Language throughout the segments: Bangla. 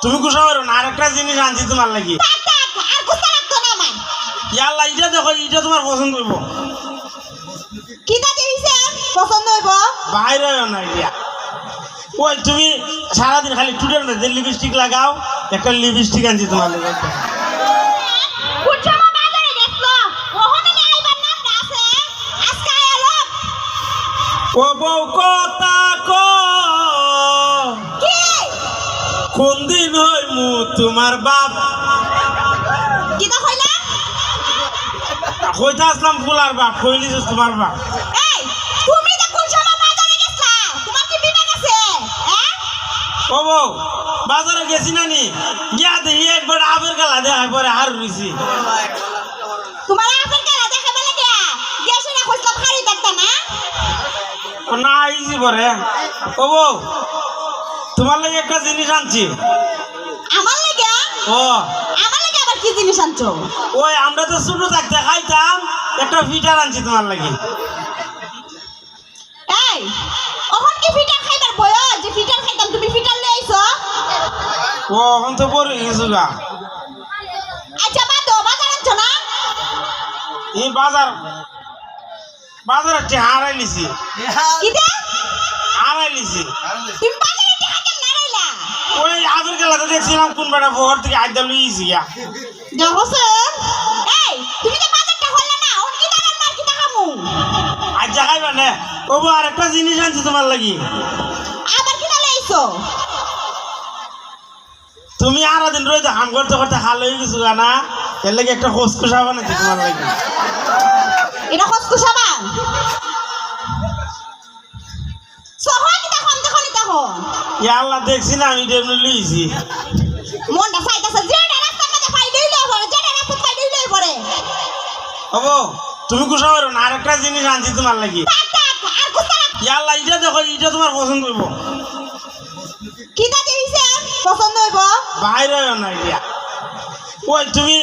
তুমি গুছা করো না, আরেকটা জিনিস আনছি তোমার লাগি। আর গুছা রাখতো না আমার। ইয়াল্লা এটা দেখো, এটা তোমার পছন্দ হইব। কিটা দিছে পছন্দ হইব? বাইরে না এটা। ওই তুমি সারাদিন খালি টুডের মধ্যে লিপস্টিক লাগাও, একটা লিপস্টিক আনছি তোমার লাগি। কুচমা বাজারে গেছলো, ওখানে নিয়ে আইবার নাম আছে, আজকে এলো। ও বউ কথা কো, কি কোন দিন হইমু তোমার বাপ? কিটা কইলা? কইতা আসলাম ফুলার বাপ, কইলি যে তোমার বাপ। এই তুমি তো কুচমা বাজারে গেছলা, তোমার কি বিবেক আছে? হ্যাঁ ও বউ বাজারে গেছি না নি, গিয়া দেখি একবার আবের খেলা দেখায় পরে আর রইছি। তোমার আপেল কেলা দেখাবে লাগে, দেশে না কইছলা ভারী দেখতা না? না আইছি পরে। ও বউ তোমার লাগে একটা জিনিস আনছি। আমার লাগে? ও আমার লাগে আবার কি জিনিস আনছো? ওই আমরা তো ছোট থাকতে খাইতাম, একটা ফিটার আনছি তোমার লাগি। এই ওখন কি ফিটার খাইবার বয়স যে ফিটার খাইতাম, তুমি ফিটার লই আইছো? ও এখন তো বড় গেছো গা। আচ্ছা বাদ দাও, বাজার আনছো না? এই বাজারে হারাই লিছি, কিটা? হারাই লিছি। তুমি বাজারে টাকা কেন নারাইলা? ওই আবের খেলাতে দেখছিলাম কোন বেটা বহর থেকে আইদা লইছি গা। দেখো স্যার, এই তুমি তো বাজারটা হল্লা না, ওন কি দাঁড়ান মার কি দেখামু? আজ খাইবা না। ও বউ আরেকটা জিনিস আনছি তোমার লাগি। আবার কি লই আইছো? তুমি আরো দিন রইতে হাম করতে করতে হাল হয়ে গেছো গা না, এর লাগে একটা খোসখোসা বানাচ্ছি তোমার লাগি। এটা খসখস সাবান। সহজ দেখুন দেখুন দেখুন। ইয়া আল্লাহ দেখছি না আমি এমনি লইছি। মনটা চাইতেছে যেটা রাস্তার মধ্যে পাই দিলে পরে, যেটা রাস্তা পাই দিলে পরে। ও বউ তুমি গুছা করো না, আরেকটা জিনিস আনছি তোমার লাগি। আর গুছা রাখ। ইয়া আল্লাহ এটা দেখো, এটা তোমার পছন্দ হইব। কিটা দিছে পছন্দ হইব? বাইরে না এটা। ওই তুমি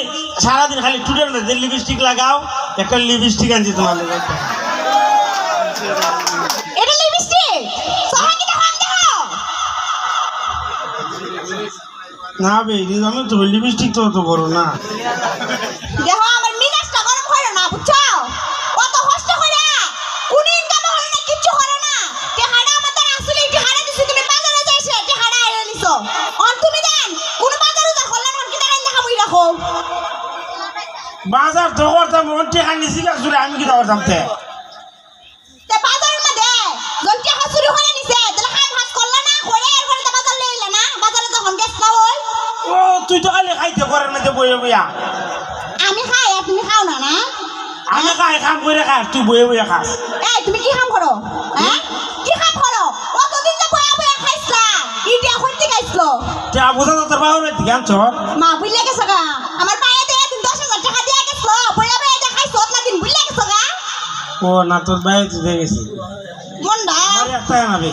সারাদিন খালি টুডের মধ্যে লিপস্টিক লাগাও, একটা লিপস্টিক আনছি তোমার লাগি। এটা লিপস্টিক সহজ দেখুন দেখো। না বে আমি তো লিপস্টিক তো করো না। দেখো আমার মিনাসটা গরম করে না, বুঝছো? কত কষ্ট করে কোন ইনকাম হলো না, কিচ্ছু হলো না। টেহাড়া আমাদের আসলে টেহাড়া দিছি, তুমি বাজারে যাইছো টেহাড়া আইরা নিছো। অন তুমি দেন কোন বাজারে যা হলো না, কি দাঁড়াই দেখা বই রাখো। বাজার তো করতাম, টেকা নিছি গা জুড়ে আমি কি করতাম তে। তে বাজারের মধ্যে জন টেহা চুরি করে নিছে, তাহলে কাম কাজ করলা না, করে এরপরে তো বাজার লইলা না, বাজারে যখন গেছলা ওই। ও তুই তো খালি খাইতে করার মধ্যে বইয়ে বইয়া। আমি খাই আর তুমি খাও না না? আমি খাই কাম করে খাই, তুই বইয়ে বইয়া খাস। এই তুমি কি কাম করো? হ্যাঁ কি কাম করো? অতদিন যে বয়া বয়া খাইছলা, ইটা কইতে খাইছলো। তে বুঝা তো তোর বাবার দিকে আনছ। মা বুইলা গেছো গা, আমার পায়ে দিয়ে তুমি 10,000 টাকা দিয়া গেছলো, বয়া বয়া যে খাইছো ওতলা দিন বুইলা গেছো গা। ও না তোর বাইরে দিয়ে গেছি। মন্ডা আরে একটা আনাবে।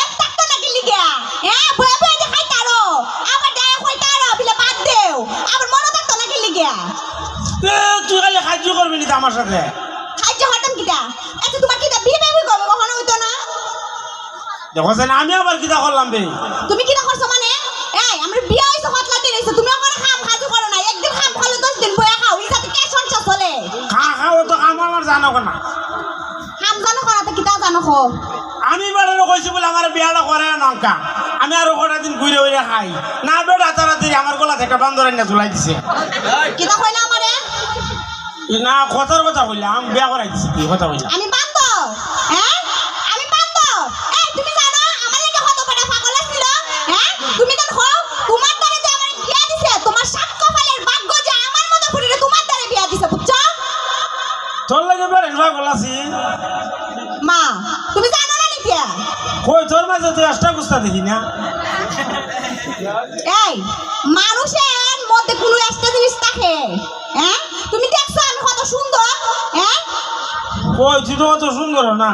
এক টাক তো নাকি লিগা, হ্যাঁ বয়া বয়া যে খাইতারো, আবার দেয়া কইতারো বিলে বাদ দেও, আবার মনে থাকতো নাকি লিগা। এ তুই খালি সাহায্য করবি নি তো আমার সাথে। খাইছো হঠাম কিটা? আচ্ছা তোমার কিটা বিয়ে বেবি কবে কখনো হইতো না? দেখো না আমি আবার কিটা করলাম বে। তুমি কিটা করছো মানে? এই আমার বিয়ে হইছে হতলা দিন হইছে, তুমি ওখানে কাম কাজও করো না, একদিন কাম করলে 10 দিন বয়া খাও, ইসাতে কে সংসার চলে? খাও তো কাম আমার জানো না। কাম জানো করা তো কিটা জানো খো? আমি বেড়ানো কইছি বলে আমার বিয়াটা করে নঙ্কা, আমি আরো কটা দিন ঘুরে ঘুরে খাই না। বেড়া তাড়াতাড়ি আমার গলা থেকে বান্দর এনে ঝুলাই দিছে। কিটা কইলা আমারে? না কথার কথা কইলাম, বিয়া করাই দিছি কি কথা কইলাম। আমি বান্দর? হ্যাঁ আমি বান্দর? এই তুমি জানো আমার লাগে কত বড় পাগল ছিল? হ্যাঁ তুমি তো খো তোমার দ্বারে যে আমার বিয়া দিছে, তোমার সাত কপালের ভাগ্য যে আমার মতো ফুরিরে তোমার দ্বারে বিয়া দিছে, বুঝছো? তোর লাগে বেড়েন পাগল আছি। মা তুমি জানো না নিতিয়া? কই তোর মাঝে তো এক্সট্রা গুস্তা দেখি না। এই মানুষের মধ্যে কোনো একটা জিনিস থাকে, হ্যাঁ তুমি দেখছো আমি কত সুন্দর? হ্যাঁ কই তুই তো অত সুন্দর না,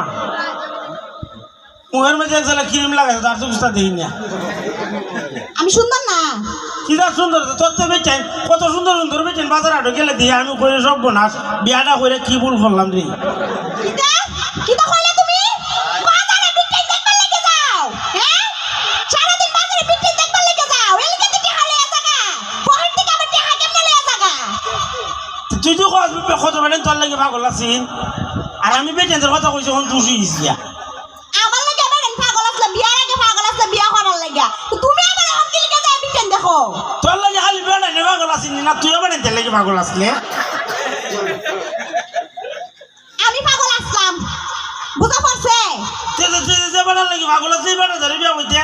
মুখের মাঝে একজনে ক্রিম লাগাইছে তার তো গুস্তা দেখি না। আমি সুন্দর না? কি যা সুন্দর তোর তো বেচেন, কত সুন্দর সুন্দর বেচেন বাজার হাটে গেলে দিয়ে আমি করে সব বোনাস বিয়াটা করে কি ভুল করলাম রে। কিটা কিটা কইলে তুমি? বাজারে বিক্রি দেখবার লাগে যাও, হ্যাঁ সারাদিন বাজারে বিক্রি দেখবার লাগে যাও, এলিকে কত বেড়ে তোর লাগে পাগল আছিস আর আমি বেটেন্দ্রের কথা কইছি এখন তুই শুইছিয়া আমার লাগে বেড়েন পাগল আসলে বিয়ার আগে পাগল আসলে বিয়া করার লাগা তুমি আমার এখন কি লিখে যায় বিটেন দেখো তোর লাগে খালি বেড়ে পাগল আছিস না তুইও বেটেন্দ্রের লাগে পাগল আসলে আমি পাগল আসলাম বুঝা পড়ছে যে বেড়ার লাগে পাগল আছে বেড়ে ধরে বিয়া হইতে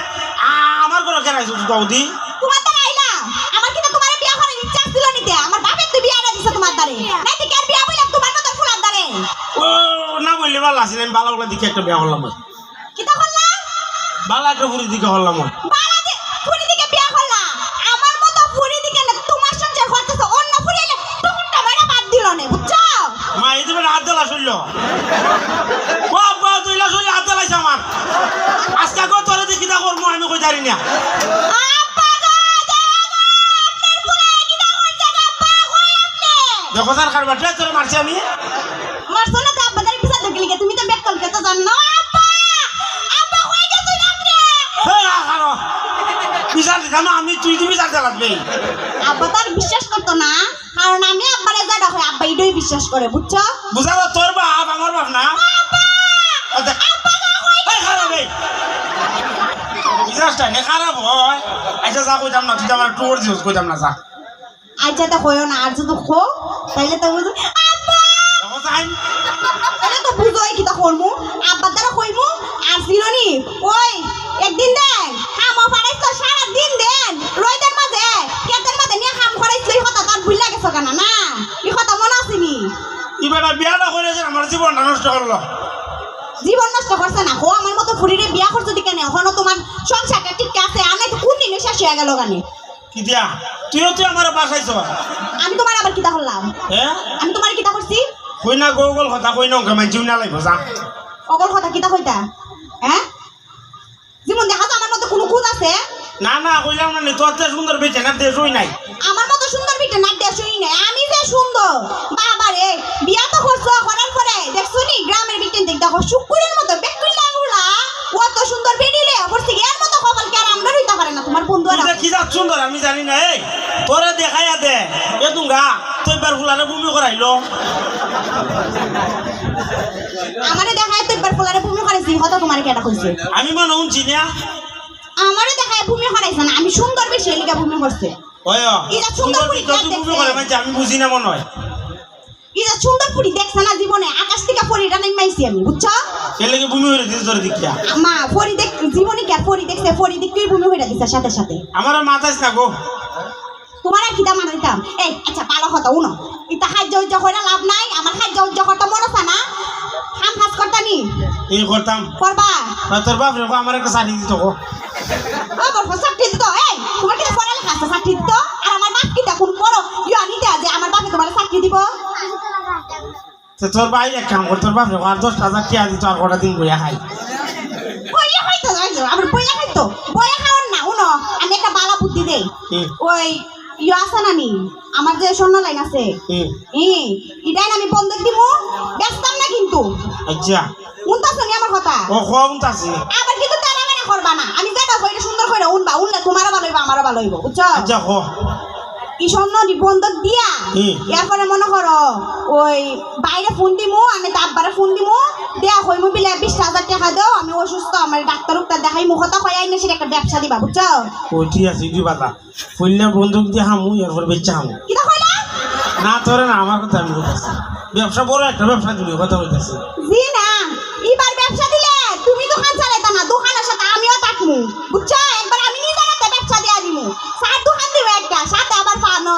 আমার ঘরে কেনাইছো বৌদি তোমার দ্বারা আইলাম আমার কিন্তু তোমার বিয়া করার ইচ্ছা ছিল নিতে আমার বাপের তো বিয়া দিছে তোমার দ্বারে নাই তো বিয়া বললাম তোমার মত ফুলার দ্বারে ও না বললে ভালো আসিল আমি বালাগুলা দিকে একটা বিয়া করলাম কিটা করলা বালা একটা বুড়ি দিকে করলাম বালা দে ফুরি দিকে বিয়া করলা আমার মত ফুরি দিকে না তোমার সংসার করতেছ অন্য ফুরি এলে টুকুটা মারা বাদ দিল না বুঝছো মা এই দেবেন হাত দেলা শুনল ও আব্বা তুইলা শুনলে হাত দেলাইছে আমার আজকে কো তোরে দেখি তা করবো আমি কই জানি না আপা গো দেওয়া আপনার ফুলাই কিটা করছে আপা কই আপনি দেখো স্যার কার বাটে তোরে মারছি আমি মারছো না তো আব্বা দাঁড়ি পিছা দেখলি তুমি তো ব্যাক কল কেতো জানো আপা আপা কই গেছেন আপনি হে আখারো বিচার দিতাম আমি তুই দিবি বিচার দেলাবি আব্বা তার বিশ্বাস করতো না কারণ আমি আব্বারে যা দেখো আব্বা এটাই বিশ্বাস করে বুঝছো বুঝা তো তোর বাপ আমার বাপ না খারাপ এই বিচারটা নে খারাপ হয় আচ্ছা যা কইতাম না তুই আমার টোর দিস কইতাম না যা আচ্ছা তো কইও না আর যদি খো তাইলে তো বুঝো আব্বা দেখো যাই তাইলে তো বুঝোই কি তা করমু আব্বা দ্বারা কইমু আর সিরনি ওই একদিন দেন কাম পারাইছ তো সারা দিন দেন রইদের মাঝে কেতের মাঝে নিয়ে কাম করাইছ এই কথা তার ভুল লাগেছ কেন না এই কথা মনে আসেনি এবারে বিয়াটা করেছে আমার জীবনটা নষ্ট করলো জীবন নষ্ট করছে না ও আমার মতো ফুরিরে বিয়া করছে দিকে না এখনো তোমার সংসারটা ঠিক আছে আর নাই তো কোন দিনে শেষ হয়ে গেল গানে কি দিয়া তুইও তুই আমার বাসাইছ আমি তোমার আবার কিতা করলাম হ্যাঁ আমি তোমার কিতা করছি কই না গোল কথা কই না আমার জীবন না লাগবো যা অগল কথা কিতা কইতা হ্যাঁ জীবন দেখা যায় আমার মতো কোনো খুঁজ আছে না না কইলাম না তোর তো সুন্দর বেঁচে না দেশই নাই আমার মতো সুন্দর বিটে না দেশই নাই আমি যে সুন্দর বাবা রে বিয়া তো করছো করার পরে দেখছো নি গ্রামের বিটেন দেখ দেখো শুকুরের মতো বেকুল লাগুলা কত সুন্দর বেরিলে পড়ছে এর মতো কপাল কি আর আমরা হইতে পারে না তোমার বন্ধু আর কি যা সুন্দর আমি জানি না এই তোরে দেখাইয়া দে এ তুঙ্গা তুই বার ফুলারে বমি করাইলো আমারে দেখায় তো একবার ফুলারে ভূমি করেছি হয়তো তোমার কেটা কইছে আমি মনে শুনছি না আমারে দেখায় ভূমি করাইছে না আমি সুন্দর বেশি এলিকা ভূমি করছে ওই এটা সুন্দর সুন্দর তুই বমি করে মানে আমি বুঝি না মনে হয় এটা সুন্দর পুরি দেখছ না জীবনে আকাশ থেকে পরিটা নাইমাইছি আমি বুঝছো এর লাগে বমি হয়ে দিস তোর দিকিয়া মা পরি দেখ জীবনে কি আর পরি দেখছে পরি দেখতেই ভূমি হইরা দিছে সাথে সাথে আমার মাথায় না গো তোমার আর কিটা মানাইতাম এই আচ্ছা ভালো কথা উনো এটা খাদ্য উজ্জ করে লাভ নাই আমার খাদ্য উজ্জ করতে মন আছে না হাম ফাস করতানি এই করতাম করবা তোর বাপ রে আমার একটা শাড়ি দিত গো ও বড় সাকটি দিত এই তোমার কিটা পড়ালেখা আছে সাকটি দিত আর আমার বাপ কিটা কোন বড় ইয়া নিতে যে আমার বাপে তোমার সাকটি দিব তো তোর ভাই এক কাম কর তোর বাপ রে আর 10,000 টাকা দিত আর কটা দিন বইয়া খাই বইয়া খাইতো যাইছো আমার বইয়া খাইতো বইয়া খাওয়ার না উনো আমি একটা বালা বুদ্ধি দেই ওই ইয়া আছে না নি আমার যে স্বর্ণ লাইন আছে ইটাই আমি বন্ধক দিমু ব্যস্তাম না কিন্তু আচ্ছা উনতাছ নি আমার কথা ও কম তাছি আবার কিন্তু তারা মানে করবা না আমি যেটা কইটা সুন্দর কইরা উনবা উনলে তোমারও ভালো হইবা আমারও ভালো হইব বুঝছো আচ্ছা কো এই স্বর্ণ বন্ধক দিয়া এরপরে মনে করো ওই বাইরে ফোন দিমু আমি তারপরে ফোন দিমু দেয়া হইমু বিলে 20,000 টাকা দাও আমি অসুস্থ আমার ডাক্তার উক্তার দেখাই মুখতা কয়াই না সেটা একটা ব্যবসা দিবা বুঝছো ও ঠিক আছে দি বাতা ফুললে বন্দুক দিয়ে হামু এরপর বেচা হামু কিটা কইলা না তোরে না আমার কথা আমি বলতেছি ব্যবসা বড় একটা ব্যবসা দিবি কথা বলতেছি জি না এবার ব্যবসা দিলে তুমি দোকান চালাইতা না দোকানের সাথে আমিও থাকমু বুঝছো একবার আমি নিজে হাতে ব্যবসা দিয়া দিমু সাত দোকান দিব একটা সাথে আবার পানো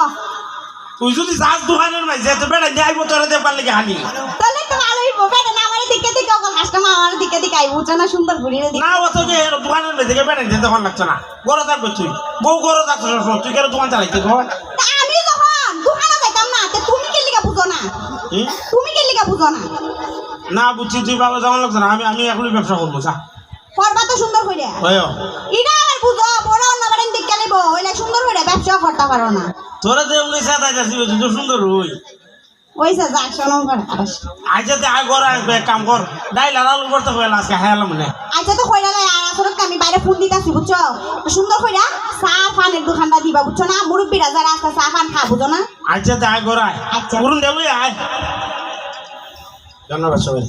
তুই যদি যাস দোকানের মাঝে তো বেড়া দিয়ে আইব তোরে দেবার লাগে হানি তাহলে তো ভালো হইব বেটা না আমার দিকে দিকে ওকে কাস্টমার আমার দিকে দিকে আইব বুঝছো না সুন্দর ঘুরিয়ে দিকে না অত যে দোকানের মাঝে বেড়া দিয়ে তখন লাগছে না বড় থাকবে তুই বউ গরো থাকছিস তুই কেন দোকান চালাইতে গো তা আমি যখন দোকানে যাইতাম না তে তুমি কি লিগা বুঝো না তুমি কি লিগা বুঝো না না বুঝছি তুই ভালো যেমন লাগছে না আমি এখনই ব্যবসা করবো যা করবা তো সুন্দর কইরা ওই এটা আর বুঝো বড় অন্য বারেন দিকে লিব হইলে সুন্দর কইরা ব্যবসা করতে পারো না তোরা যে উনি সাথে যাচ্ছি তুই তো সুন্দর হই ওইসা যাক শোনো করে আজ আয় ঘর আসবে এক কাম কর ডাইল আর আলু করতে হয়ে আজকে হায়ালাম মনে আচ্ছা তো কইরা লাই আর আসলে আমি বাইরে ফোন দিতাছি বুঝছো সুন্দর কইরা চা পানের দোকানটা দিবা বুঝছো না মুরব্বিরা যারা আছে চা খান খা বুঝো না আচ্ছা তাই গড়ায় আচ্ছা। করুন দেলুই আয় ধন্যবাদ সবাই